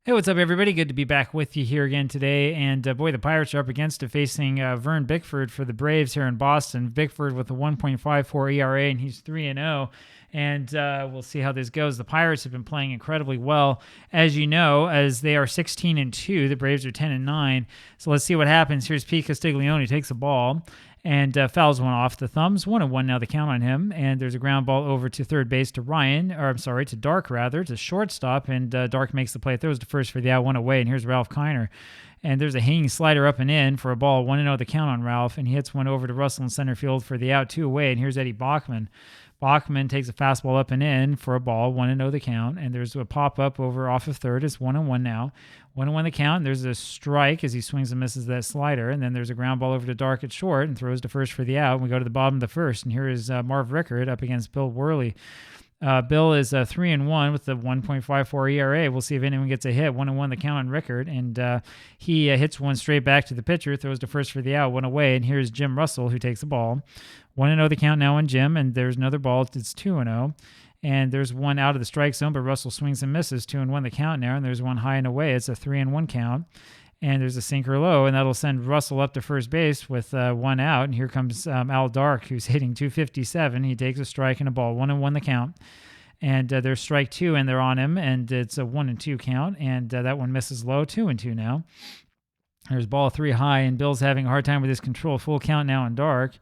Hey, what's up, everybody? Good to be back with you here again today. And boy, the Pirates are up against it, facing Vern Bickford for the Braves here in Boston. Bickford with a 1.54 ERA, and he's 3-0. And we'll see how this goes. The Pirates have been playing incredibly well, as you know, as they are 16-2. The Braves are 10-9. So let's see what happens. Here's Pete Castiglione, takes the ball and fouls one off the thumbs. 1-1 now, the count on him. And there's a ground ball over to third base to to Dark rather, to shortstop. And Dark makes the play, throws to first for the out, one away. And here's Ralph Kiner. And there's a hanging slider up and in for a ball, 1-0 the count on Ralph. And he hits one over to Russell in center field for the out, 2 away. And here's Eddie Bachman. Bachman takes a fastball up and in for a ball, 1-0 the count, and there's a pop-up over off of third. It's 1-1 now. 1-1 the count, and there's a strike as he swings and misses that slider, and then there's a ground ball over to Dark at short and throws to first for the out. And we go to the bottom of the first, and here is Marv Rickard up against Bill Worley. Bill is 3-1 with the 1.54 ERA. We'll see if anyone gets a hit. 1-1 the count on Rickard, and he hits one straight back to the pitcher, throws to first for the out, 1 away. And here's Jim Russell, who takes the ball. 1-0 the count now on Jim, and there's another ball. It's 2-0. And there's one out of the strike zone, but Russell swings and misses. 2-1 the count now, and there's one high and away. It's a 3-1 count. And there's a sinker low, and that'll send Russell up to first base with one out. And here comes Al Dark, who's hitting 257. He takes a strike and a ball, 1-1 the count. And there's strike 2, and they're on him, and it's a 1-2 count. And that one misses low, 2-2 now. There's ball 3 high, and Bill's having a hard time with his control. Full count now on Dark.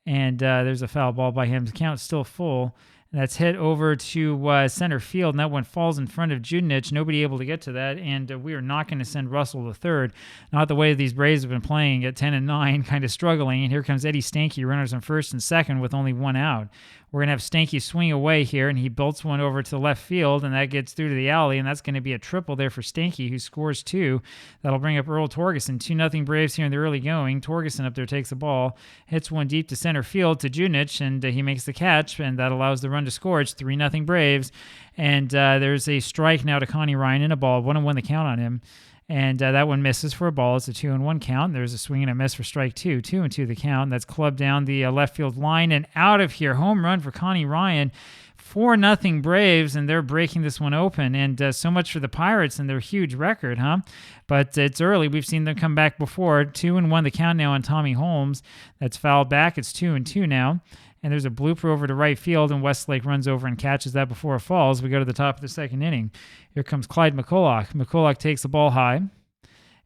And there's a foul ball by him. The count's still full. And that's hit over to center field, and that one falls in front of Judenich. Nobody able to get to that, and we are not going to send Russell to third. Not the way these Braves have been playing at 10-9, kind of struggling. And here comes Eddie Stanky, runners on first and second with only one out. We're going to have Stanky swing away here, and he bolts one over to the left field, and that gets through to the alley, and that's going to be a triple there for Stanky, who scores 2. That'll bring up Earl Torgerson. 2-0 Braves here in the early going. Torgerson up there takes the ball, hits one deep to center field to Judenich, and he makes the catch, and that allows the run to score. It's 3-0 Braves, and there's a strike now to Connie Ryan in a ball. 1-1 the count on him. And that one misses for a ball. It's a 2-1 count. There's a swing and a miss for strike 2. 2-2 the count. That's clubbed down the left field line and out of here. Home run for Connie Ryan. 4-0 Braves, and they're breaking this one open. And so much for the Pirates and their huge record, huh? But it's early. We've seen them come back before. 2-1 the count now on Tommy Holmes. That's fouled back. It's 2-2 now. And there's a blooper over to right field, and Westlake runs over and catches that before it falls. We go to the top of the second inning. Here comes Clyde McCulloch. McCulloch takes the ball high,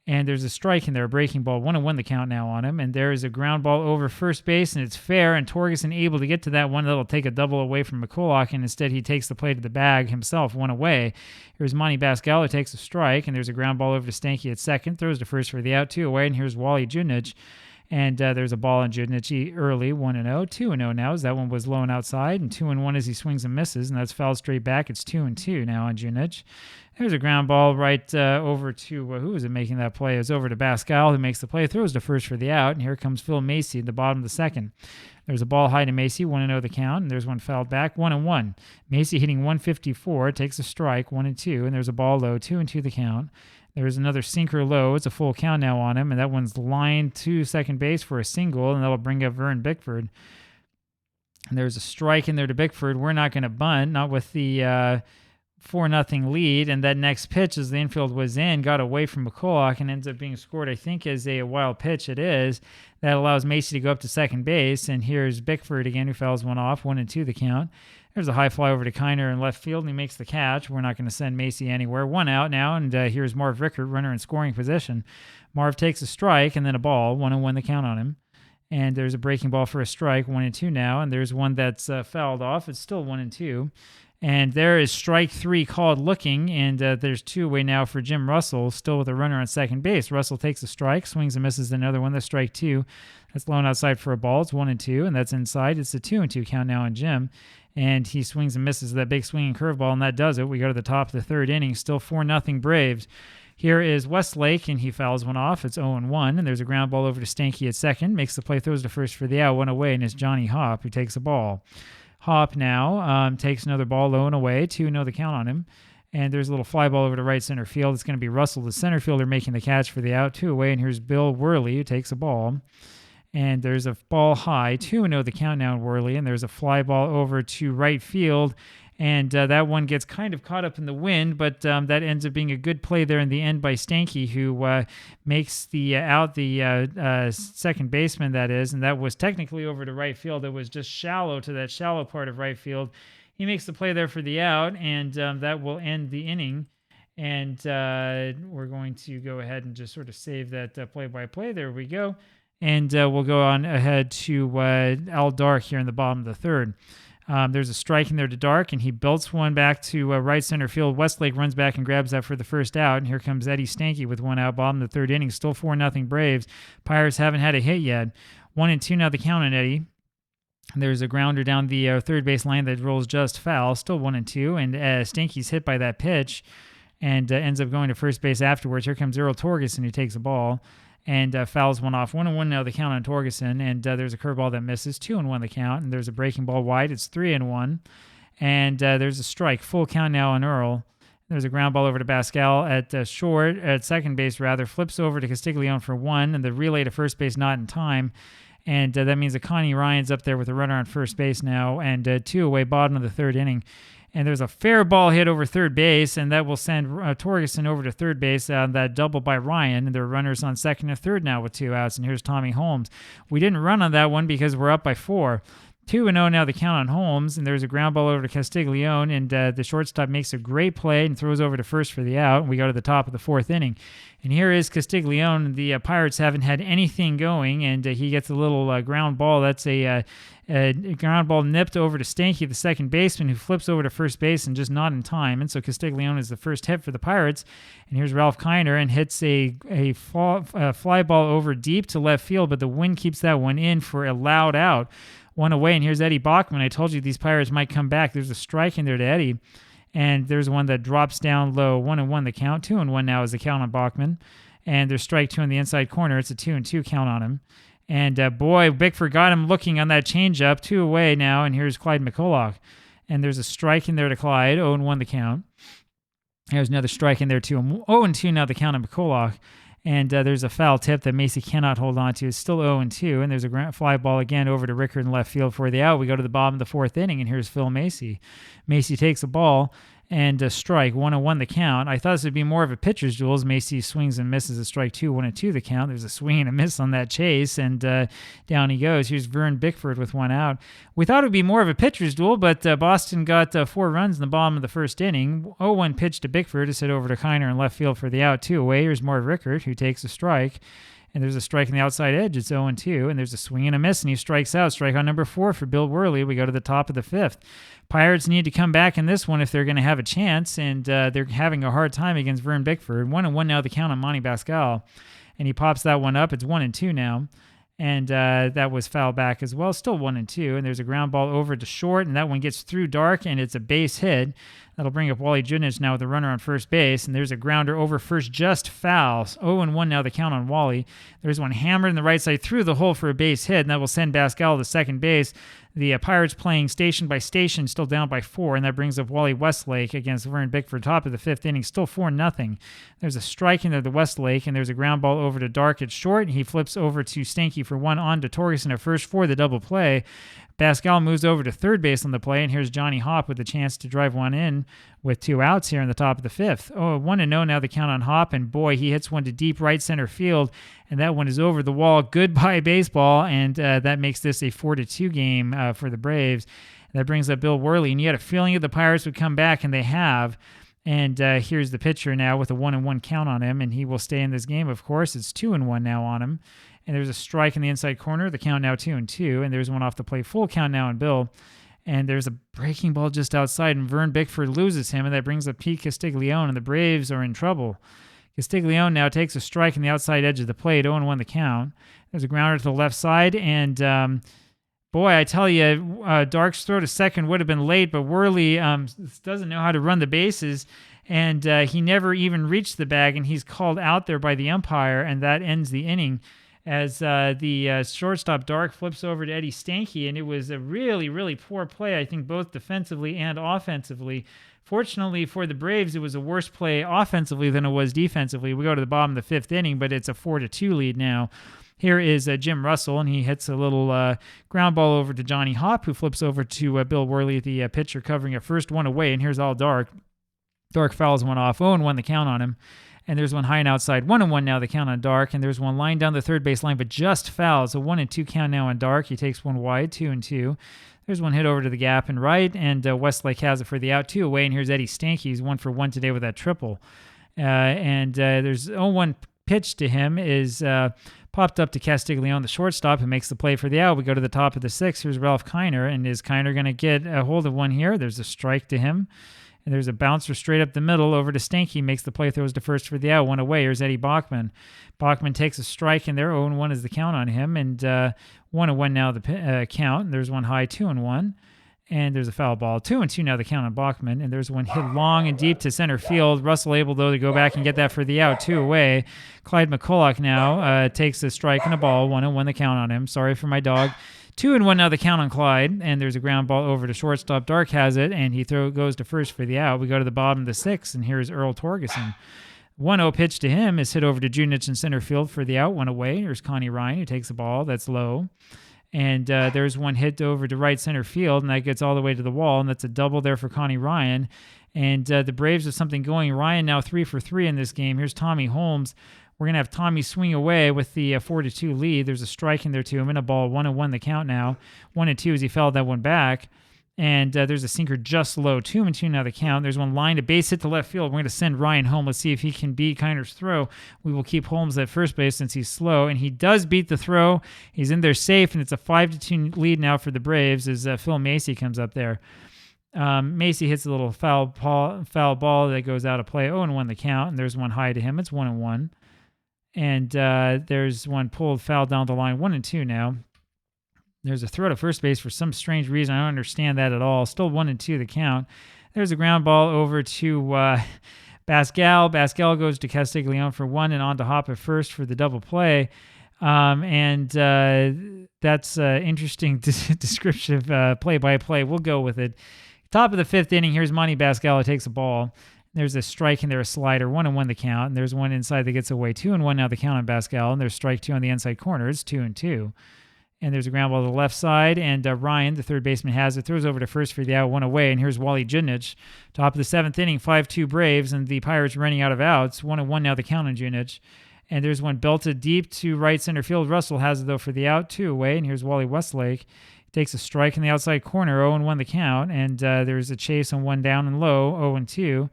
and there's a strike in there, a breaking ball. 1-1 the count now on him, and there is a ground ball over first base, and it's fair, and Torgerson able to get to that one. That'll take a double away from McCulloch, and instead he takes the play to the bag himself, 1 away. Here's Monty Bascal, who takes a strike, and there's a ground ball over to Stanky at second, throws to first for the out, 2 away, and here's Wally Judenich. And there's a ball on Judenich early, 1-0. 2-0 now, as that one was low and outside, and 2-1 as he swings and misses, and that's fouled straight back. It's 2-2 now on Judenich. There's a ground ball right over to, who was it making that play? It was over to Bascal, who makes the play, throws to first for the out, and here comes Phil Macy at the bottom of the second. There's a ball high to Macy, 1-0 the count, and there's one fouled back, 1-1. Macy hitting 154, takes a strike, 1-2, and there's a ball low, 2-2 the count. There's another sinker low. It's a full count now on him, and that one's lined to second base for a single, and that'll bring up Vern Bickford. And there's a strike in there to Bickford. We're not going to bunt, not with the 4-0 lead, and that next pitch, as the infield was in, got away from McCulloch and ends up being scored, I think, as a wild pitch. It is. That allows Macy to go up to second base, and here's Bickford again, who fouls one off, 1-2 the count. There's a high fly over to Kiner in left field, and he makes the catch. We're not going to send Macy anywhere. 1 out now, and here's Marv Rickard, runner in scoring position. Marv takes a strike and then a ball, 1-1 the count on him. And there's a breaking ball for a strike, 1-2 now, and there's one that's fouled off. It's still 1-2. And there is strike 3 called looking, and there's 2 away now for Jim Russell, still with a runner on second base. Russell takes a strike, swings and misses another one. That's strike 2. That's low outside for a ball. It's 1-2, and that's inside. It's a 2-2 count now on Jim. And he swings and misses that big swinging curveball, and that does it. We go to the top of the third inning, still 4-0 Braves. Here is Westlake, and he fouls one off. It's 0-1, and there's a ground ball over to Stanky at second. Makes the play, throws to first for the out, 1 away, and it's Johnny Hopp who takes the ball. Hopp now takes another ball low and away, 2-0 the count on him. And there's a little fly ball over to right center field. It's going to be Russell, the center fielder, making the catch for the out, 2 away, and here's Bill Worley who takes the ball. And there's a ball high, 2-0 the count now in Worley, and there's a fly ball over to right field, And that one gets kind of caught up in the wind, but that ends up being a good play there in the end by Stanky, who makes the second baseman, that is, and that was technically over to right field. It was just shallow to that shallow part of right field. He makes the play there for the out, and that will end the inning. And we're going to go ahead and just sort of save that play-by-play. There we go. And we'll go on ahead to Al Dark here in the bottom of the third. There's a strike in there to Dark, and he belts one back to right center field. Westlake runs back and grabs that for the first out, and here comes Eddie Stanky with one out, bottom of the third inning. Still 4-0 Braves. Pirates haven't had a hit yet. 1-2 now the count on Eddie. There's a grounder down the third base line that rolls just foul. Still 1-2, and Stanky's hit by that pitch and ends up going to first base afterwards. Here comes Earl Torgerson, who takes a ball and fouls one off. 1-1 now the count on Torgerson, and there's a curveball that misses. 2-1 the count, and there's a breaking ball wide. It's 3-1, and there's a strike. Full count now on Earl. There's a ground ball over to Pascal at second base rather. Flips over to Castiglione for one, and the relay to first base not in time. And that means that Connie Ryan's up there with a runner on first base now, and 2 away, bottom of the third inning. And there's a fair ball hit over third base, and that will send Torgerson over to third base on that double by Ryan. And there are runners on second and third now with 2 outs. And here's Tommy Holmes. We didn't run on that one because we're up by 4. 2-0 now the count on Holmes, and there's a ground ball over to Castiglione, and the shortstop makes a great play and throws over to first for the out. We go to the top of the fourth inning. And here is Castiglione. The Pirates haven't had anything going, and he gets a little ground ball. That's a ground ball nipped over to Stanky, the second baseman, who flips over to first base and just not in time. And so Castiglione is the first hit for the Pirates. And here's Ralph Kiner and hits a fly ball over deep to left field, but the wind keeps that one in for a loud out. 1 away, and here's Eddie Bachman. I told you these Pirates might come back. There's a strike in there to Eddie, and there's one that drops down low. 1-1 the count. 2-1 now is the count on Bachman, and there's strike 2 in the inside corner. It's a 2-2 count on him. And boy, Bickford got him looking on that changeup. 2 away now, and here's Clyde McCulloch. And there's a strike in there to Clyde. 0-1 the count. There's another strike in there too. 0-2 now the count on McCulloch. And there's a foul tip that Macy cannot hold on to. It's still 0-2, and there's a fly ball again over to Rickard in left field for the out. We go to the bottom of the fourth inning, and here's Phil Macy. Macy takes a ball and a strike. 1-1 the count. I thought this would be more of a pitcher's duel as Macy swings and misses a strike 2. 1-2 the count. There's a swing and a miss on that chase, and down he goes. Here's Vern Bickford with 1 out. We thought it would be more of a pitcher's duel, but Boston got 4 runs in the bottom of the first inning. 0-1 pitch to Bickford is hit over to Kiner in left field for the out. 2 away. Here's Marv Rickard, who takes a strike. And there's a strike on the outside edge. It's 0-2, and there's a swing and a miss, and he strikes out. Strike on number 4 for Bill Worley. We go to the top of the 5th. Pirates need to come back in this one if they're going to have a chance, and they're having a hard time against Vern Bickford. 1-1 now the count on Monty Pascal, and he pops that one up. It's 1-2 now, and that was foul back as well. Still 1-2, and there's a ground ball over to short, and that one gets through Dark, and it's a base hit. That'll bring up Wally Judnich now with a runner on first base, and there's a grounder over first, just foul. 0-1 now the count on Wally. There's one hammered in the right side through the hole for a base hit, and that will send Pascal to second base. The Pirates playing station by station, still down by 4, and that brings up Wally Westlake against Vern Bickford, top of the 5th inning, still 4-0. There's a strike in there to Westlake, and there's a ground ball over to Dark at short, and he flips over to Stanky for 1 on to Torgerson at first for the double play. Pascal moves over to third base on the play, and here's Johnny Hopp with a chance to drive one in with 2 outs here in the top of the 5th. 1-0 now the count on Hopp, and boy, he hits one to deep right center field, and that one is over the wall. Goodbye baseball, and that makes this a 4-2 game for the Braves. That brings up Bill Worley, and you had a feeling that the Pirates would come back, and they have. And here's the pitcher now with a 1-1 count on him, and he will stay in this game, of course. It's 2-1 now on him. And there's a strike in the inside corner. The count now 2-2, and there's one off the plate. Full count now on Bill. And there's a breaking ball just outside, and Vern Bickford loses him, and that brings up Pete Castiglione, and the Braves are in trouble. Castiglione now takes a strike in the outside edge of the plate, 0-1 the count. There's a grounder to the left side, and boy, I tell you, Dark's throw to second would have been late, but Worley doesn't know how to run the bases, and he never even reached the bag, and he's called out there by the umpire, and that ends the inning. As the shortstop Dark flips over to Eddie Stanky, and it was a really, really poor play, I think, both defensively and offensively. Fortunately for the Braves, it was a worse play offensively than it was defensively. We go to the bottom of the 5th inning, but it's a 4-2 lead now. Here is Jim Russell, and he hits a little ground ball over to Johnny Hop, who flips over to Bill Worley, the pitcher, covering a first one away, and here's all Dark. Dark fouls one off. 0-1 the count on him. And there's one high and outside. 1-1 now the count on Dark. And there's one line down the third base line, but just fouled. So 1-2 count now on Dark. He takes one wide, 2-2. There's one hit over to the gap and right. And Westlake has it for the out, 2 away. And here's Eddie Stanky. He's 1-for-1 today with that triple. There's 0-1 pitch to him is popped up to Castiglione, the shortstop, who makes the play for the out. We go to the top of the 6th. Here's Ralph Kiner. And is Kiner going to get a hold of one here? There's a strike to him. And there's a bouncer straight up the middle over to Stanky. Makes the play, throws to first for the out. 1 away. Here's Eddie Bachman. Bachman takes a strike, and there 0-1 is the count on him. And 1-1 now the count. And there's one high, 2-1. And there's a foul ball. 2-2 now the count on Bachman. And there's one hit long and deep to center field. Russell able, though, to go back and get that for the out. 2 away. Clyde McCulloch now takes a strike and a ball. 1-1 the count on him. Sorry for my dog. 2-1 now the count on Clyde, and there's a ground ball over to shortstop. Dark has it, and he goes to first for the out. We go to the bottom of the 6th, and here's Earl Torgerson. 1-0 pitch to him is hit over to Junich in center field for the out. 1 away. There's Connie Ryan, who takes the ball. That's low. And there's one hit over to right center field, and that gets all the way to the wall, and that's a double there for Connie Ryan. And the Braves have something going. Ryan now 3 for 3 in this game. Here's Tommy Holmes. We're going to have Tommy swing away with the 4-2 lead. There's a strike in there to him and a ball. 1-1 the count now. 1-2 as he fouled that one back. And there's a sinker just low. 2-2 now the count. There's one line to base hit to left field. We're going to send Ryan home. Let's see if he can beat Kiner's throw. We will keep Holmes at first base since he's slow. And he does beat the throw. He's in there safe, and it's a 5-2 lead now for the Braves as Phil Macy comes up there. Macy hits a little foul ball that goes out of play. 0-1 the count. And there's one high to him. It's 1-1. And there's one pulled foul down the line, 1-2 now. There's a throw to first base for some strange reason. I don't understand that at all. Still 1-2 the count. There's a ground ball over to Pascal. Pascal goes to Castiglione for 1 and on to Hop at first for the double play. That's interesting descriptive play-by-play. We'll go with it. Top of the 5th inning, here's Monty Pascal who takes a ball. There's a strike and there's a slider, 1-1 the count. And there's one inside that gets away, 2-1 now the count on Pascal. And there's strike 2 on the inside corner. It's 2-2. And there's a ground ball to the left side. And Ryan, the third baseman, has it. Throws over to first for the out, 1 away. And here's Wally Junich. Top of the 7th inning, 5-2 Braves. And the Pirates running out of outs. 1-1 now the count on Junich. And there's one belted deep to right center field. Russell has it, though, for the out, 2 away. And here's Wally Westlake. Takes a strike in the outside corner, 0-1 the count. And there's a chase on one down and low, 0-2.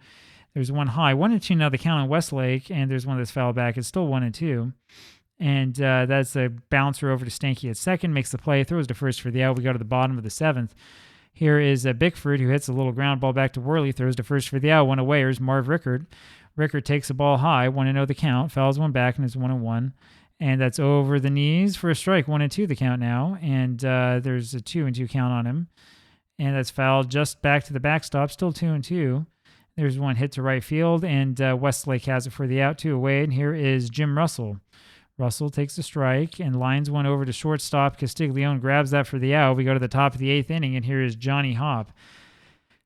There's one high, 1-2 now the count on Westlake, and there's one that's fouled back. It's still 1-2. And that's a bouncer over to Stanky at second, makes the play, throws to first for the out. We go to the bottom of the 7th. Here is Bickford, who hits a little ground ball back to Worley, throws to first for the out. 1 away. Here's Marv Rickard. Rickard takes the ball high, 1-0 the count, fouls one back, and it's 1-1. And that's over the knees for a strike, 1-2 the count now. And there's a 2-2 count on him. And that's fouled just back to the backstop, still 2-2. There's one hit to right field, and Westlake has it for the out, 2 away. And here is Jim Russell. Russell takes a strike and lines one over to shortstop. Castiglione grabs that for the out. We go to the top of the 8th inning, and here is Johnny Hop.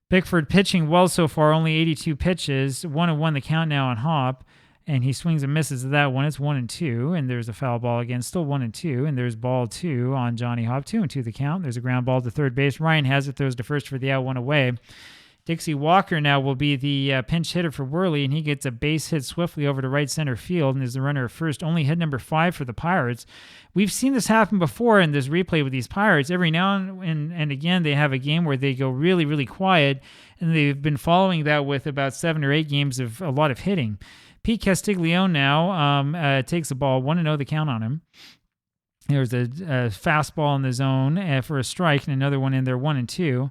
Bickford pitching well so far, only 82 pitches. 1-1 the count now on Hop, and he swings and misses at that one. It's 1-2, and there's a foul ball again, still 1-2, and there's ball 2 on Johnny Hop, 2-2 the count. There's a ground ball to third base. Ryan has it, throws to first for the out, 1 away. Dixie Walker now will be the pinch hitter for Worley, and he gets a base hit swiftly over to right center field and is the runner at first. Only hit number 5 for the Pirates. We've seen this happen before in this replay with these Pirates. Every now and again, they have a game where they go really, really quiet, and they've been following that with about 7 or 8 games of a lot of hitting. Pete Castiglione now takes the ball, 1-0 the count on him. There's a fastball in the zone for a strike, and another one in there, 1-2.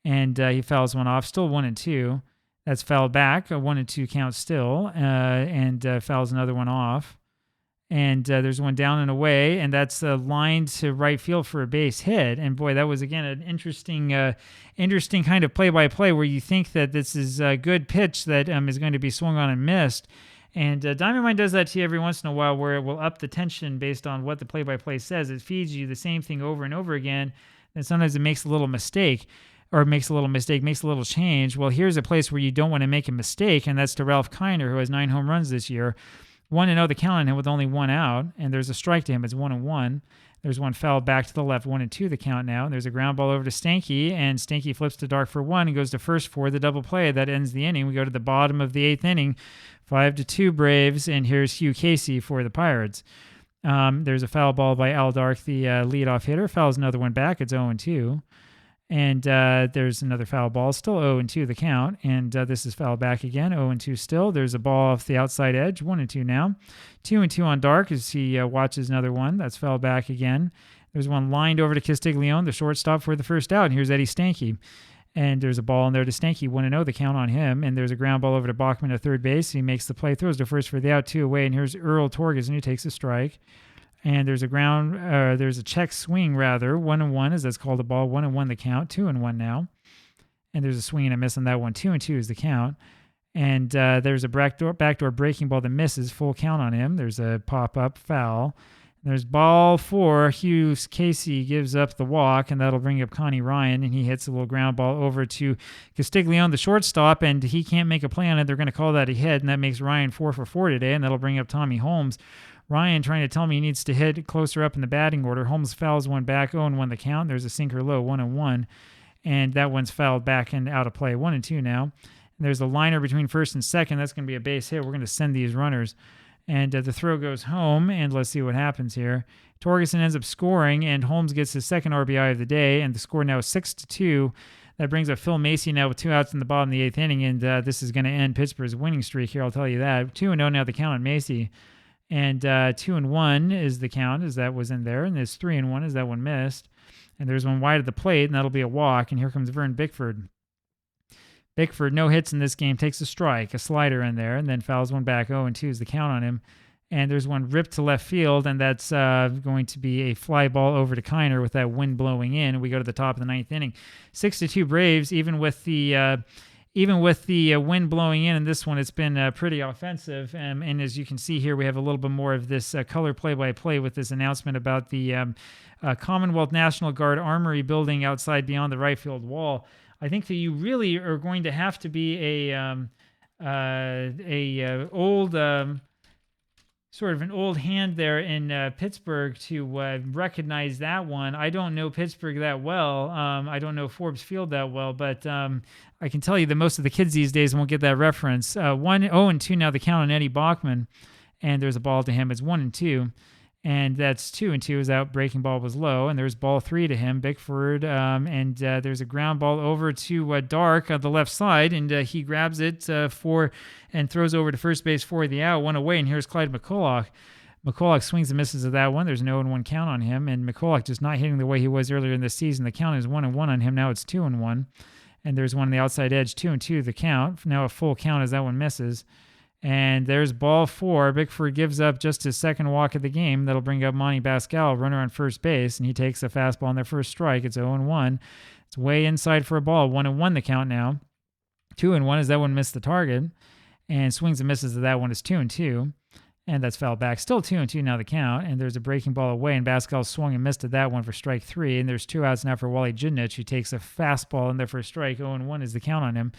And he fouls one off, still 1-2. That's fouled back, a 1-2 count still, and fouls another one off. And there's one down and away, and that's lined to right field for a base hit. And boy, that was, again, an interesting kind of play-by-play where you think that this is a good pitch that is going to be swung on and missed. And Diamond Mine does that to you every once in a while where it will up the tension based on what the play-by-play says. It feeds you the same thing over and over again, and sometimes it makes a little mistake. Makes a little change. Well, here's a place where you don't want to make a mistake, and that's to Ralph Kiner, who has 9 home runs this year. 1-0 the count on him with only one out, and there's a strike to him. It's 1-1. There's one foul back to the left, 1-2 the count now. There's a ground ball over to Stanky, and Stanky flips to Dark for one and goes to first for the double play. That ends the inning. We go to the bottom of the 8th inning, 5-2 Braves, and here's Hugh Casey for the Pirates. There's a foul ball by Al Dark, the leadoff hitter. Fouls another one back. It's 0-2. And there's another foul ball, still 0-2 the count. And this is foul back again, 0-2 still. There's a ball off the outside edge, 1-2 now. 2-2 on Dark as he watches another one. That's foul back again. There's one lined over to Castiglione, the shortstop, for the first out. And here's Eddie Stanky. And there's a ball in there to Stanky, 1-0 the count on him. And there's a ground ball over to Bachman at third base. He makes the play, throws to first for the out, 2 away. And here's Earl Torgerson, who takes a strike. And there's a check swing, rather, 1-1, as that's called a ball, 1-1 the count, 2-1 now. And there's a swing and a miss on that one, 2-2 is the count. And there's a backdoor breaking ball that misses, full count on him. There's a pop-up foul. There's ball 4. Hugh Casey gives up the walk, and that'll bring up Connie Ryan, and he hits a little ground ball over to Castiglione, the shortstop, and he can't make a play on it. They're going to call that a hit, and that makes Ryan 4 for 4 today, and that'll bring up Tommy Holmes. Ryan trying to tell me he needs to hit closer up in the batting order. Holmes fouls one back, 0-1 the count. There's a sinker low, 1-1, and that one's fouled back and out of play, 1-2 now. And there's a liner between first and second. That's going to be a base hit. We're going to send these runners. And the throw goes home, and let's see what happens here. Torgerson ends up scoring, and Holmes gets his second RBI of the day, and the score now is 6-2. That brings up Phil Macy now with 2 outs in the bottom of the 8th inning, and this is going to end Pittsburgh's winning streak here, I'll tell you that. 2-0 now the count on Macy. And 2-1 is the count, as that was in there. And there's 3-1 as that one missed. And there's one wide of the plate, and that'll be a walk. And here comes Vern Bickford. Bickford, no hits in this game, takes a strike, a slider in there, and then fouls one back. 0-2 is the count on him. And there's one ripped to left field, and that's going to be a fly ball over to Kiner with that wind blowing in. And we go to the top of the 9th inning. 6-2 Braves, even with the wind blowing in this one, it's been pretty offensive. And as you can see here, we have a little bit more of this color play-by-play with this announcement about the Commonwealth National Guard Armory building outside beyond the right field wall. I think that you really are going to have to be sort of an old hand there in Pittsburgh to recognize that one. I don't know Pittsburgh that well. I don't know Forbes Field that well, but I can tell you that most of the kids these days won't get that reference. 1-0 now the count on Eddie Bachman, and there's a ball to him. It's 1-2, and that's 2-2 as that breaking ball was low, and there's ball 3 to him, Bickford, and there's a ground ball over to Dark on the left side, and he grabs it and throws over to first base for the out, 1 away, and here's Clyde McCulloch. McCulloch swings and misses at that one. There's an 0-1 count on him, and McCulloch just not hitting the way he was earlier in the season. The count is 1-1 on him. Now it's 2-1, and there's one on the outside edge, 2-2 the count. Now a full count as that one misses. And there's ball 4. Bickford gives up just his second walk of the game. That'll bring up Monty Pascal, runner on first base, and he takes a fastball on their first strike. It's 0-1. It's way inside for a ball. 1-1 the count now. 2-1 as that one missed the target. And swings and misses of that one is 2-2. And that's fouled back. Still 2-2 now the count. And there's a breaking ball away, and Pascal swung and missed at that one for strike 3. And there's 2 outs now for Wally Judnich, who takes a fastball in there for a strike. 0-1 is the count on him.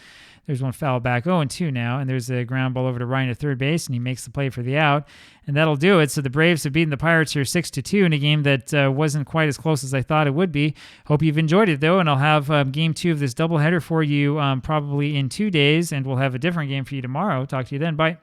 There's one foul back. 0-2 now. And there's a ground ball over to Ryan at third base, and he makes the play for the out. And that'll do it. So the Braves have beaten the Pirates here 6-2 in a game that wasn't quite as close as I thought it would be. Hope you've enjoyed it, though. And I'll have game 2 of this doubleheader for you probably in 2 days. And we'll have a different game for you tomorrow. Talk to you then. Bye.